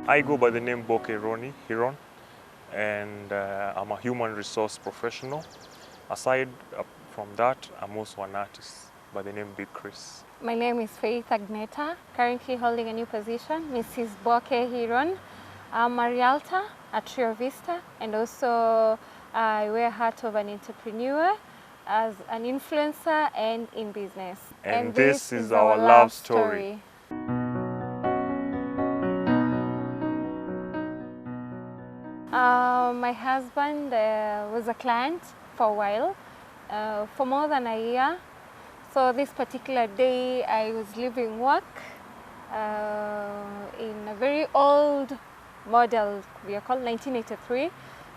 I go by the name Boke Roni Hiron, and I'm a human resource professional. Aside from that, I'm also an artist by the name Big Chris. My name is Faith Agneta, currently holding a new position, Mrs. Boke Hiron. I'm a realtor at Rio Vista, and also I wear hat of an entrepreneur, as an influencer and in business. And this is our love story. My husband was a client for a while, for more than a year. So this particular day I was leaving work in a very old model vehicle, 1983.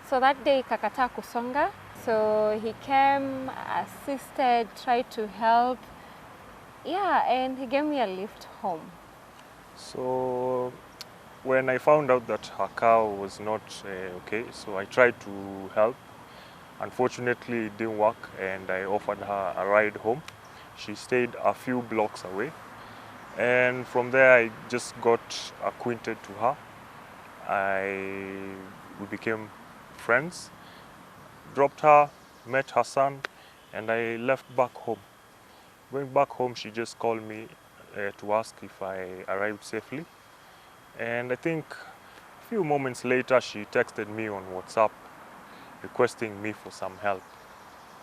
So that day kakata kusonga. So he came, assisted, tried to help. Yeah, and he gave me a lift home. So when I found out that her car was not okay, so I tried to help. Unfortunately, it didn't work, and I offered her a ride home. She stayed a few blocks away, and from there I just got acquainted to her. We became friends, dropped her, met her son, and I left back home. Going back home, she just called me to ask if I arrived safely. And I think a few moments later, she texted me on WhatsApp requesting me for some help.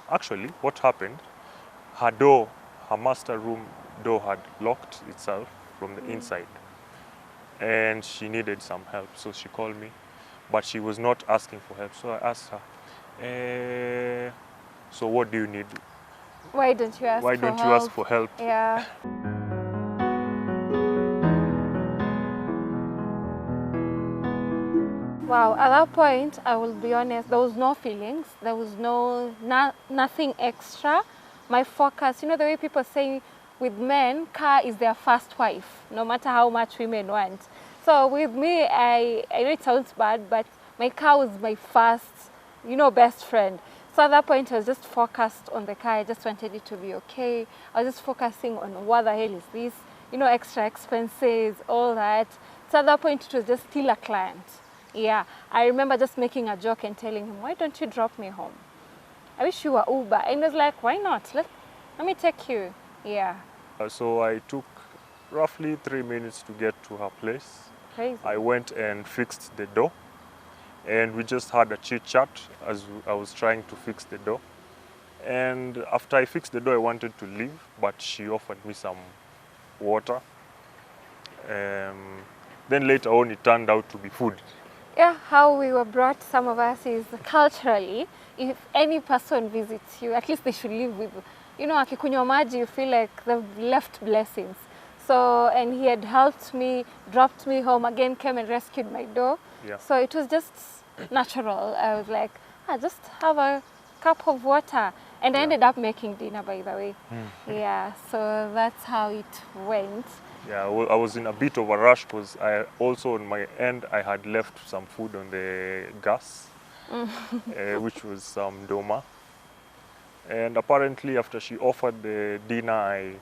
Actually, what happened, her master room door had locked itself from the inside, and she needed some help. So she called me, but she was not asking for help. So I asked her, so what do you need? Why don't you ask for help? Why don't you ask for help? Yeah. Wow, at that point, I will be honest, there was no feelings, there was nothing extra. My focus, you know the way people say with men, car is their first wife, no matter how much women want. So with me, I know it sounds bad, but my car was my first, best friend. So at that point, I was just focused on the car. I just wanted it to be okay. I was just focusing on what the hell is this, extra expenses, all that. So at that point, it was just still a client. Yeah, I remember just making a joke and telling him, why don't you drop me home? I wish you were Uber. And he was like, why not? Let me take you. Yeah. So I took roughly 3 minutes to get to her place. Crazy. I went and fixed the door, and we just had a chit chat as I was trying to fix the door. And after I fixed the door, I wanted to leave, but she offered me some water. Then later on, it turned out to be food. Yeah, how we were brought, some of us, is culturally, if any person visits you, at least they should live with you. Akikunywa maji, you feel like they've left blessings. So, and he had helped me, dropped me home, again came and rescued my dog. Yeah. So it was just natural. I was like, just have a cup of water. And I ended up making dinner, by the way. Yeah, so that's how it went. Yeah, I was in a bit of a rush because I also on my end I had left some food on the gas, which was some doma. And apparently after she offered the dinner, I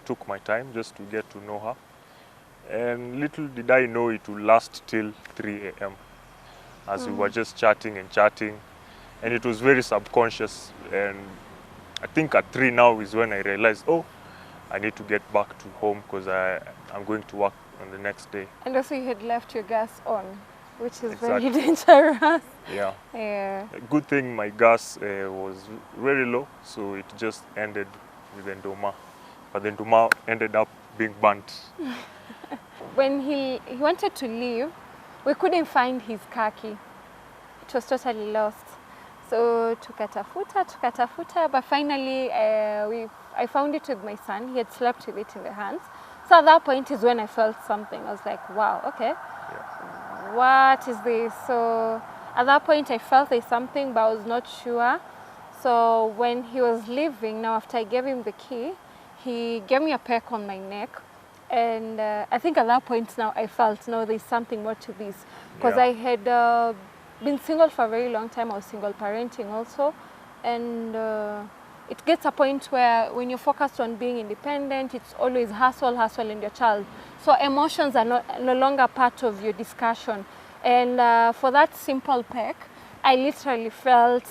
took my time just to get to know her. And little did I know it would last till 3 a.m. as we were just chatting and chatting. And it was very subconscious. And I think at 3 now is when I realized, I need to get back to home because I'm going to work on the next day. And also you had left your gas on, which is very dangerous. Yeah. Yeah. A good thing my gas was very low, so it just ended with the ndoma. But the ndoma ended up being burnt. When he wanted to leave, we couldn't find his car key. It was totally lost. So tukatafuta, but finally I found it with my son. He had slept with it in the hands. So at that point is when I felt something. I was like, wow, okay, what is this? So at that point I felt there's something, but I was not sure. So when he was leaving, now after I gave him the key, he gave me a peck on my neck. And I think at that point now I felt, no, there's something more to this. Because I had been single for a very long time. I was single parenting also. And it gets a point where when you're focused on being independent, it's always hustle, hustle, and your child. So emotions are no longer part of your discussion. And for that simple peck, I literally felt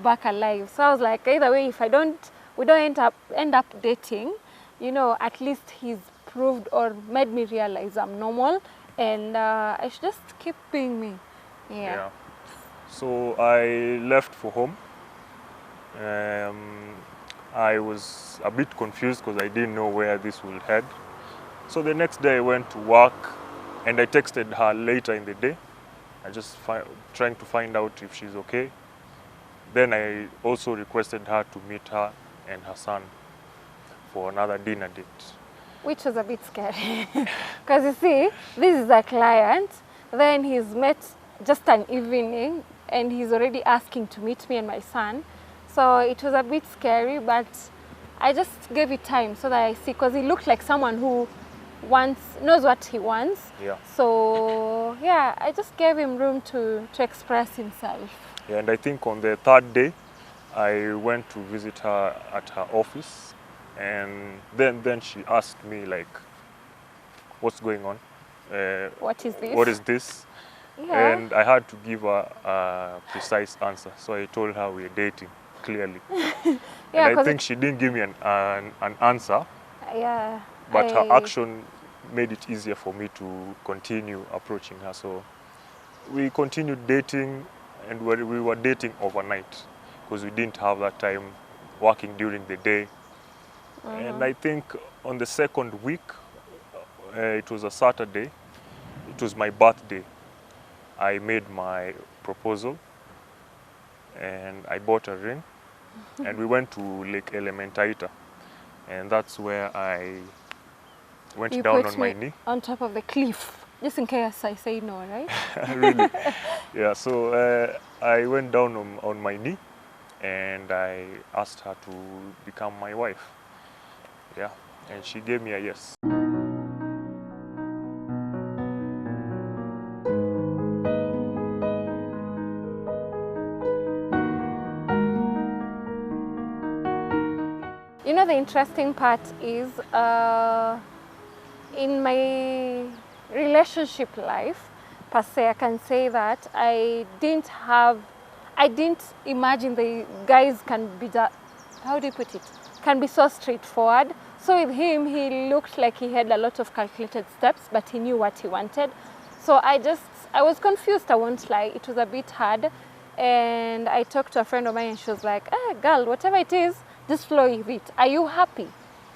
back alive. So I was like, either way, if we don't end up dating, you know, at least he's proved or made me realize I'm normal, and I should just keep being me. Yeah. So I left for home. I was a bit confused because I didn't know where this would head. So the next day I went to work, and I texted her later in the day. I just trying to find out if she's okay. Then I also requested her to meet her and her son for another dinner date. Which was a bit scary. Because you see, this is a client, then he's met just an evening, and he's already asking to meet me and my son. So it was a bit scary, but I just gave it time so that I see, because he looked like someone who knows what he wants. Yeah. So yeah, I just gave him room to express himself. Yeah, and I think on the third day, I went to visit her at her office, and then she asked me like, what's going on? What is this? What is this? Yeah. And I had to give her a precise answer. So I told her we're dating, clearly. Yeah, and I think she didn't give me an answer. Yeah. But her action made it easier for me to continue approaching her. So we continued dating, and we were dating overnight because we didn't have that time working during the day. And I think on the second week, it was a Saturday, it was my birthday. I made my proposal and I bought a ring and we went to Lake Elementaita, and that's where I went down on my knee. On top of the cliff, just in case I say no, right? Really? Yeah, so I went down on my knee and I asked her to become my wife. Yeah, and she gave me a yes. You know, the interesting part is in my relationship life, per se, I can say that I didn't imagine the guys can be that, how do you put it, can be so straightforward. So with him, he looked like he had a lot of calculated steps, but he knew what he wanted. So I was confused, I won't lie. It was a bit hard. And I talked to a friend of mine and she was like, girl, whatever it is, just flow with it. Are you happy?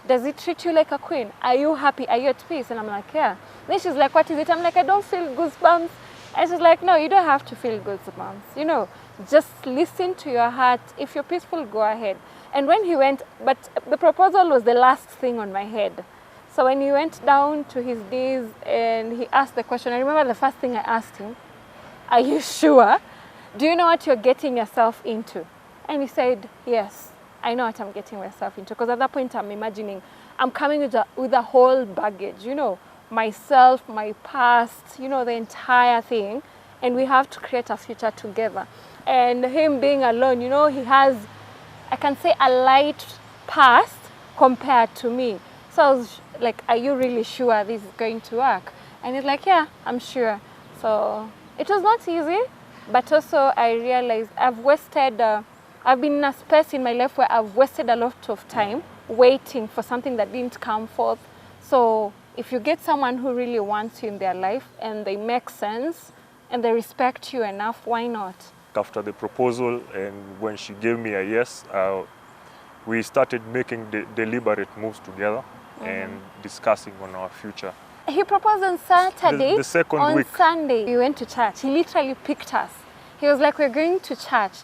Does it treat you like a queen? Are you happy? Are you at peace? And I'm like, yeah. Then she's like, what is it? I'm like, I don't feel goosebumps. And she's like, no, you don't have to feel goosebumps. You know, just listen to your heart. If you're peaceful, go ahead. And when he went, but the proposal was the last thing on my head. So when he went down to his knees and he asked the question, I remember the first thing I asked him, are you sure? Do you know what you're getting yourself into? And he said, yes, I know what I'm getting myself into. Because at that point, I'm imagining I'm coming with a whole baggage, you know, myself, my past, you know, the entire thing. And we have to create a future together. And him being alone, you know, he has, I can say, a light past compared to me. So I was like, are you really sure this is going to work? And he's like, yeah, I'm sure. So it was not easy, but also I realized I've been in a space in my life where I've wasted a lot of time waiting for something that didn't come forth. So if you get someone who really wants you in their life and they make sense and they respect you enough, why not? After the proposal and when she gave me a yes, we started making deliberate moves together and discussing on our future. He proposed on Saturday. The second on week. Sunday, we went to church. He literally picked us. He was like, we're going to church.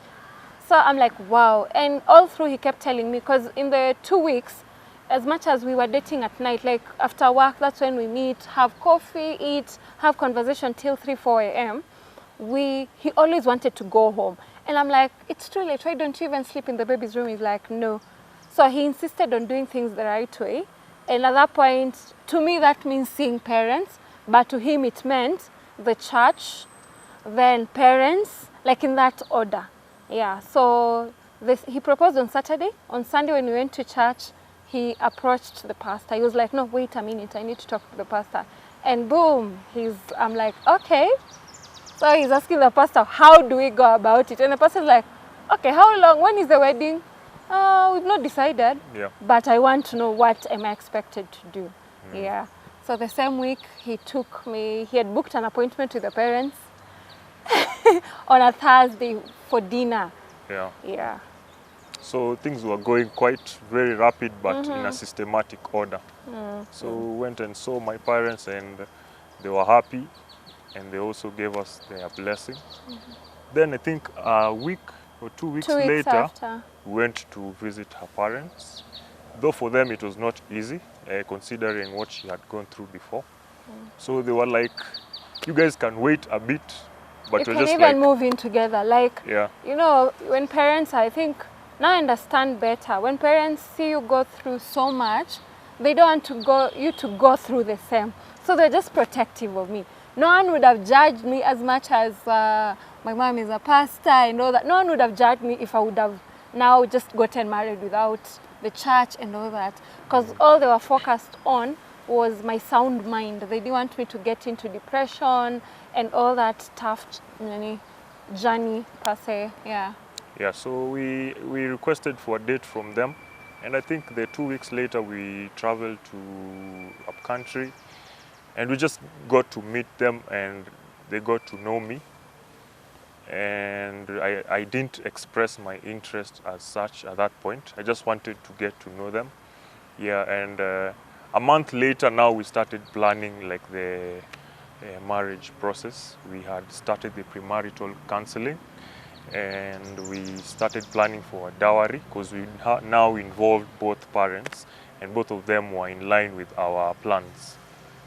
So I'm like, wow. And all through he kept telling me, because in the 2 weeks, as much as we were dating at night, like after work, that's when we meet, have coffee, eat, have conversation till 3, 4 a.m. He always wanted to go home. And I'm like, it's too late. Why don't you even sleep in the baby's room? He's like, no. So he insisted on doing things the right way. And at that point, to me, that means seeing parents. But to him, it meant the church, then parents, like in that order. Yeah, so he proposed on Saturday. On Sunday when we went to church, he approached the pastor. He was like, no, wait a minute, I need to talk to the pastor. And boom, I'm like, okay. So he's asking the pastor, how do we go about it? And the pastor's like, okay, how long? When is the wedding? We've not decided, but I want to know what am I expected to do. Yeah. So the same week he had booked an appointment with the parents on a Thursday for dinner. Yeah. Yeah. So things were going quite very rapid, but in a systematic order. So we went and saw my parents, and they were happy, and they also gave us their blessing. Then I think a week or 2 weeks later, after, we went to visit her parents. Though for them it was not easy, considering what she had gone through before. So they were like, you guys can wait a bit, but you we're can just even like, move in together. Like, yeah. you know, when parents, I think, now I understand better. When parents see you go through so much, they don't want you to go through the same. So they're just protective of me. No one would have judged me as much as my mom is a pastor and all that. No one would have judged me if I would have now just gotten married without the church and all that. Because all they were focused on was my sound mind. They didn't want me to get into depression and all that tough journey per se. Yeah. Yeah, so we requested for a date from them, and I think 2 weeks later we traveled to up country, and we just got to meet them, and they got to know me, and I didn't express my interest as such at that point. I just wanted to get to know them. Yeah, and a month later now we started planning like the marriage process. We had started the premarital counseling, and we started planning for a dowry, because we now involved both parents, and both of them were in line with our plans.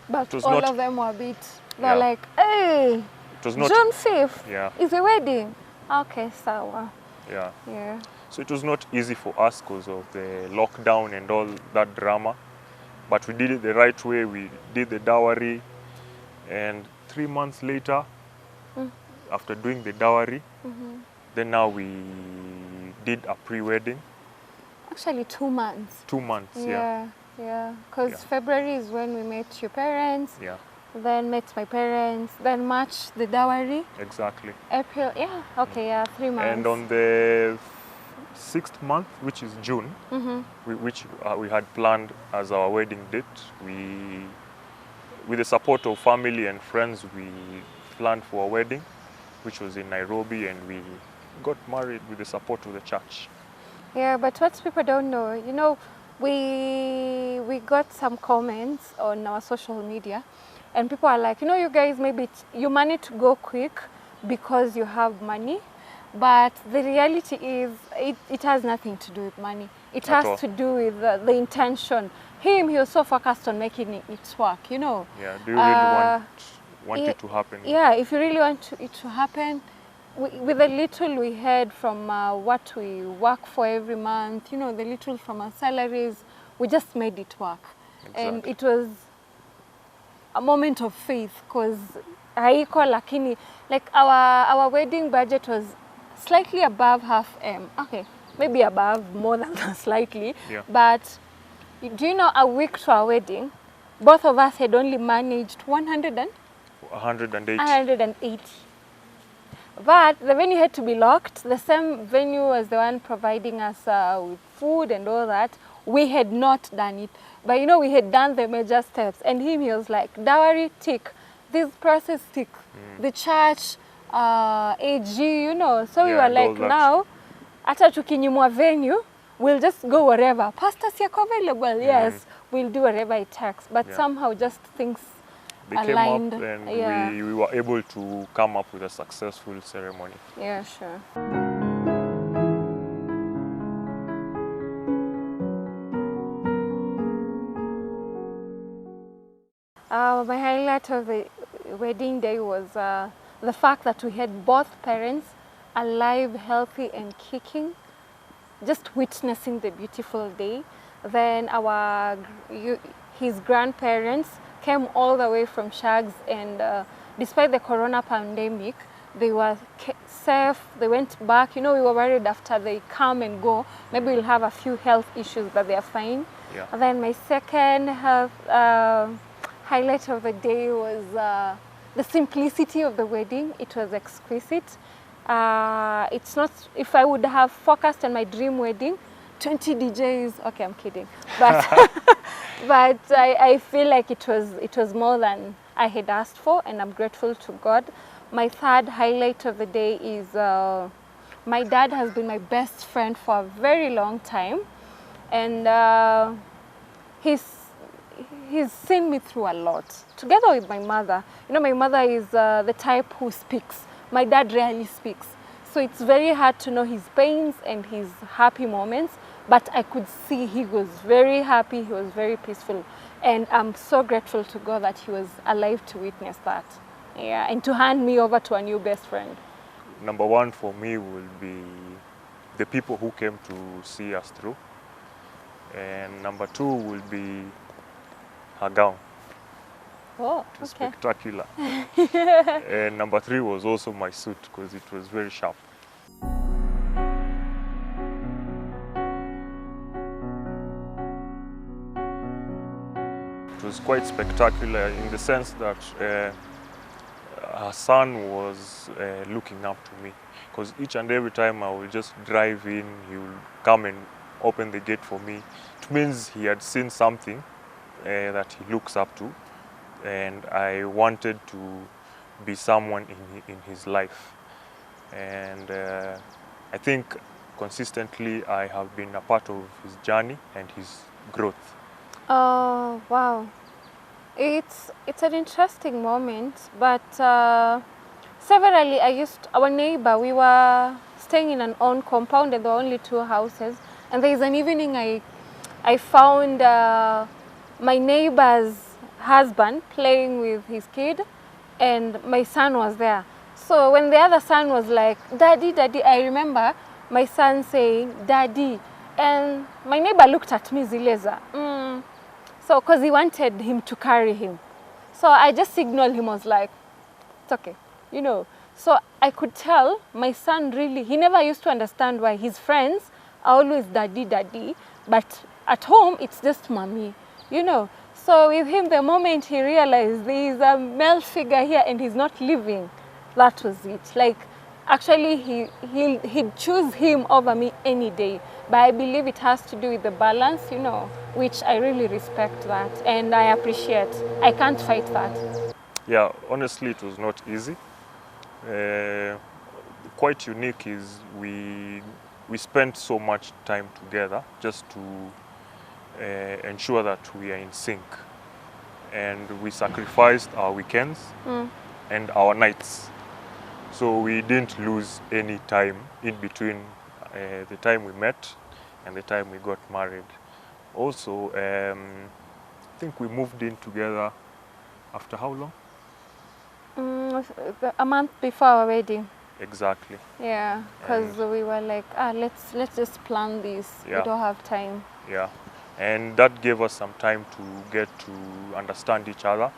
But all of them were a bit, they're like, hey, it was not, June 5th is the wedding. Okay, sawa. Yeah. Yeah. So it was not easy for us because of the lockdown and all that drama, but we did it the right way. We did the dowry, and 3 months later, after doing the dowry, then now we did a pre-wedding. Actually 2 months. 2 months, Yeah, because February is when we met your parents. Yeah. Then met my parents. Then March, the dowry. Exactly. April, 3 months. And on the 6th month, which is June, which we had planned as our wedding date, with the support of family and friends, we planned for a wedding, which was in Nairobi, and we got married with the support of the church. Yeah, but what people don't know, you know, we got some comments on our social media, and people are like, you know, you guys, maybe you managed to go quick because you have money, but the reality is it has nothing to do with money. It has to do with the intention. He was so focused on making it work, you know. Yeah, do you really want it to happen? Yeah, if you really want it to happen, with the little we had from what we work for every month, you know, the little from our salaries, we just made it work. Exactly. And it was a moment of faith, because lakini, like our wedding budget was slightly above half M. Okay, maybe above, more than that slightly. Yeah. But do you know, a week to our wedding, both of us had only managed 180. But the venue had to be locked. The same venue was the one providing us with food and all that. We had not done it. But you know, we had done the major steps. And he was like, dowry, tick. This process, tick. The church, AG, you know. So we were like, now, ata tukinyimwa venue, we'll just go wherever. Pastors yako available, yes. We'll do wherever it takes. But somehow just things aligned. Came up, and we were able to come up with a successful ceremony. Yeah, sure. My highlight of the wedding day was the fact that we had both parents alive, healthy and kicking, just witnessing the beautiful day. Then his grandparents came all the way from Shags, and despite the corona pandemic, they were safe. They went back. You know, we were worried after they come and go, maybe we'll have a few health issues, but they're fine. Yeah. And then my second health highlight of the day was the simplicity of the wedding. It was exquisite. It's not, if I would have focused on my dream wedding, 20 DJs, okay, I'm kidding. But, but I feel like it was more than I had asked for, and I'm grateful to God. My third highlight of the day is my dad has been my best friend for a very long time, and he's seen me through a lot, together with my mother. You know, my mother is the type who speaks. My dad rarely speaks. So it's very hard to know his pains and his happy moments, but I could see he was very happy, he was very peaceful. And I'm so grateful to God that he was alive to witness that. Yeah, and to hand me over to a new best friend. Number one for me will be the people who came to see us through. And number two will be her gown. Oh, It was okay. spectacular. And number three was also my suit, because it was very sharp. It was quite spectacular in the sense that her son was looking up to me, because each and every time I would just drive in, he would come and open the gate for me. It means he had seen something that he looks up to, and I wanted to be someone in his life. And I think consistently I have been a part of his journey and his growth. Oh, wow. It's an interesting moment, but severally our neighbor, we were staying in an own compound and there were only 2 houses. And there is an evening I found my neighbor's husband playing with his kid, and my son was there. So when the other son was like, "Daddy, Daddy," I remember my son saying, "Daddy," and my neighbor looked at me zileza. So because he wanted him to carry him. So I just signaled him, I was like, "It's okay," you know. So I could tell my son really, he never used to understand why his friends are always daddy, daddy, but at home it's just mommy, you know. So with him, the moment he realized there is a male figure here and he's not living, that was it. Like, actually, he'd choose him over me any day. But I believe it has to do with the balance, you know, which I really respect that and I appreciate. I can't fight that. Yeah, honestly, it was not easy. Quite unique is we spent so much time together just to ensure that we are in sync, and we sacrificed our weekends and our nights, so we didn't lose any time in between the time we met and the time we got married. Also, I think we moved in together after how long? A month before our wedding. Exactly. Yeah, because we were like, let's just plan this. Yeah. We don't have time. Yeah, and that gave us some time to get to understand each other,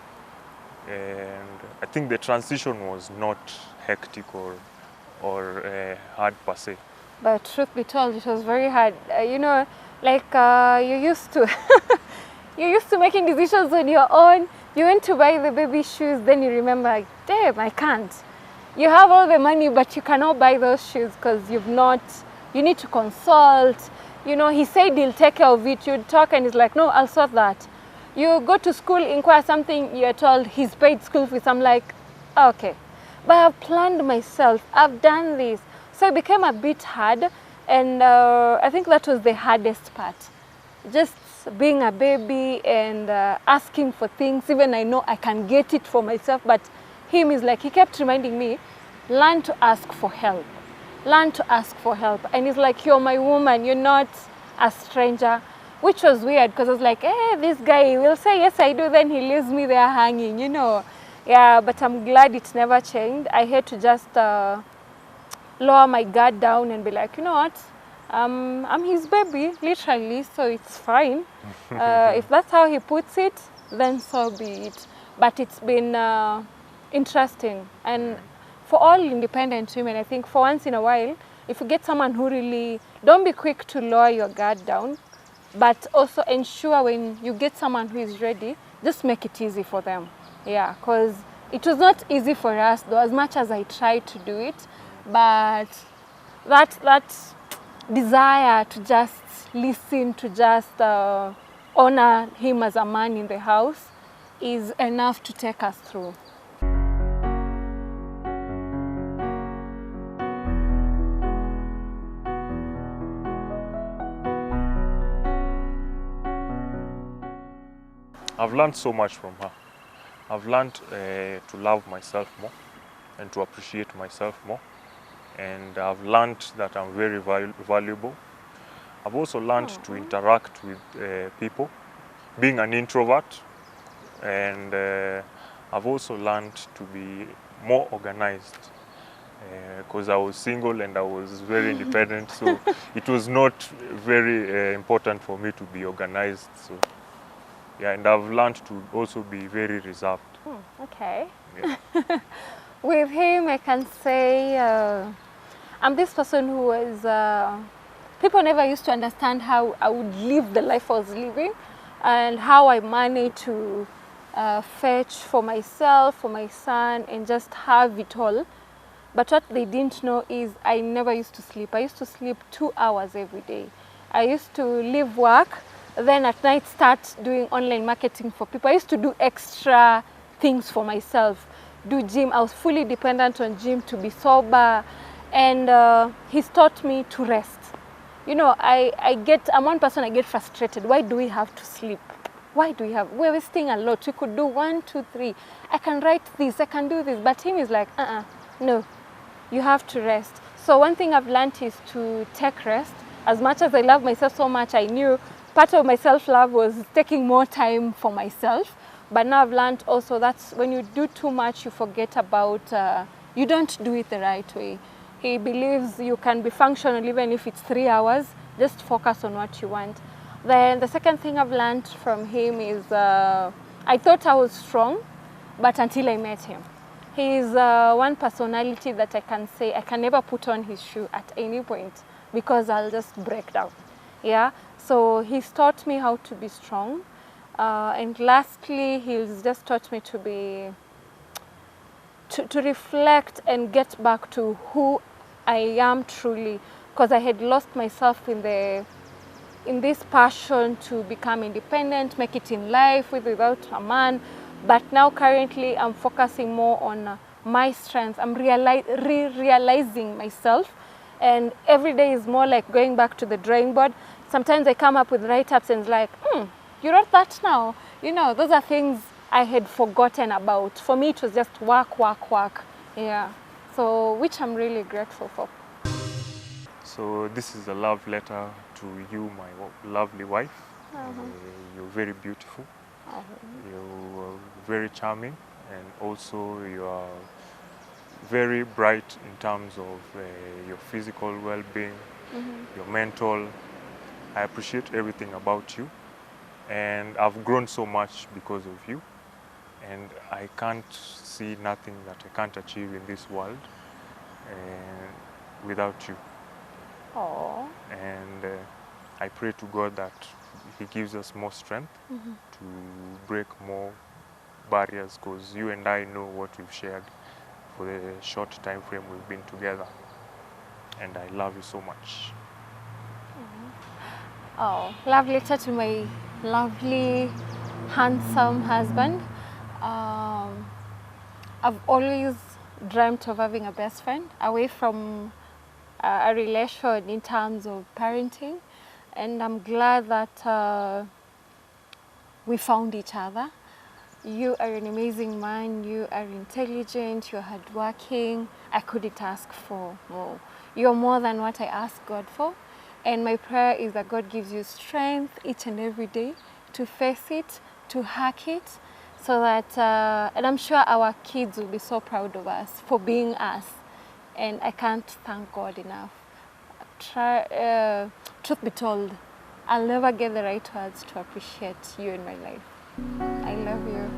and I think the transition was not hectic or hard per se. But truth be told, it was very hard. You know, like you used to, you're used to making decisions on your own. You went to buy the baby shoes, then you remember, like, damn, I can't. You have all the money, but you cannot buy those shoes because you need to consult. You know, he said he'll take care of it. You'd talk and he's like, no, I'll sort that. You go to school, inquire something, you're told he's paid school fees. I'm like, okay. But I've planned myself. I've done this. So it became a bit hard. And I think that was the hardest part. Just being a baby and asking for things. Even I know I can get it for myself, but him is like, he kept reminding me, learn to ask for help. Learn to ask for help. And he's like, you're my woman, you're not a stranger. Which was weird because I was like, this guy will say, yes, I do. Then he leaves me there hanging, you know. Yeah, but I'm glad it never changed. I had to just lower my guard down and be like, you know what? I'm his baby, literally, so it's fine. If that's how he puts it, then so be it. But it's been interesting. And for all independent women, I think for once in a while, if you get someone who really, don't be quick to lower your guard down, but also ensure when you get someone who is ready, just make it easy for them. Yeah, because it was not easy for us though, as much as I tried to do it, but that desire to just listen, to just honor him as a man in the house is enough to take us through. I've learned so much from her. I've learned to love myself more and to appreciate myself more. And I've learned that I'm very valuable. I've also learned to interact with people, being an introvert. And I've also learned to be more organized because I was single and I was very independent. So it was not very important for me to be organized. So. Yeah, and I've learned to also be very reserved. Okay. Yeah. With him, I can say I'm this person who was, people never used to understand how I would live the life I was living and how I managed to fetch for myself, for my son, and just have it all. But what they didn't know is I never used to sleep. I used to sleep 2 hours every day. I used to leave work, then at night start doing online marketing for people. I used to do extra things for myself, do gym. I was fully dependent on gym to be sober, and he's taught me to rest. You know, I'm one person, I get frustrated. Why do we have to sleep? Why do we have, we're wasting a lot. We could do 1, 2, 3. I can write this, I can do this. But him is like, no, you have to rest. So one thing I've learned is to take rest. As much as I love myself so much, I knew part of my self-love was taking more time for myself. But now I've learned also that's when you do too much, you forget about, you don't do it the right way. He believes you can be functional even if it's 3 hours, just focus on what you want. Then the second thing I've learned from him is I thought I was strong, but until I met him. He's one personality that I can say I can never put on his shoe at any point because I'll just break down. Yeah, so he's taught me how to be strong. And lastly, he's just taught me to be, to reflect and get back to who I am truly, because I had lost myself in this passion to become independent, make it in life with without a man. But now currently I'm focusing more on my strengths. I'm realizing myself, and every day is more like going back to the drawing board. Sometimes I come up with write-ups and it's like, you wrote that now. You know, those are things I had forgotten about. For me, it was just work, work, work. Yeah. So, which I'm really grateful for. So this is a love letter to you, my lovely wife. You're very beautiful. You're very charming, and also you are very bright in terms of your physical well-being, your mental. I appreciate everything about you, and I've grown so much because of you, and I can't see nothing that I can't achieve in this world without you. Aww. And I pray to God that He gives us more strength to break more barriers, because you and I know what we've shared for the short time frame we've been together, and I love you so much. Oh, love letter to my lovely, handsome husband. I've always dreamt of having a best friend away from a relation in terms of parenting, and I'm glad that we found each other. You are an amazing man, you are intelligent, you're hardworking. I couldn't ask for more. You're more than what I asked God for. And my prayer is that God gives you strength each and every day to face it, to hack it, so that, and I'm sure our kids will be so proud of us for being us. And I can't thank God enough. Truth be told, I'll never get the right words to appreciate you in my life. I love you.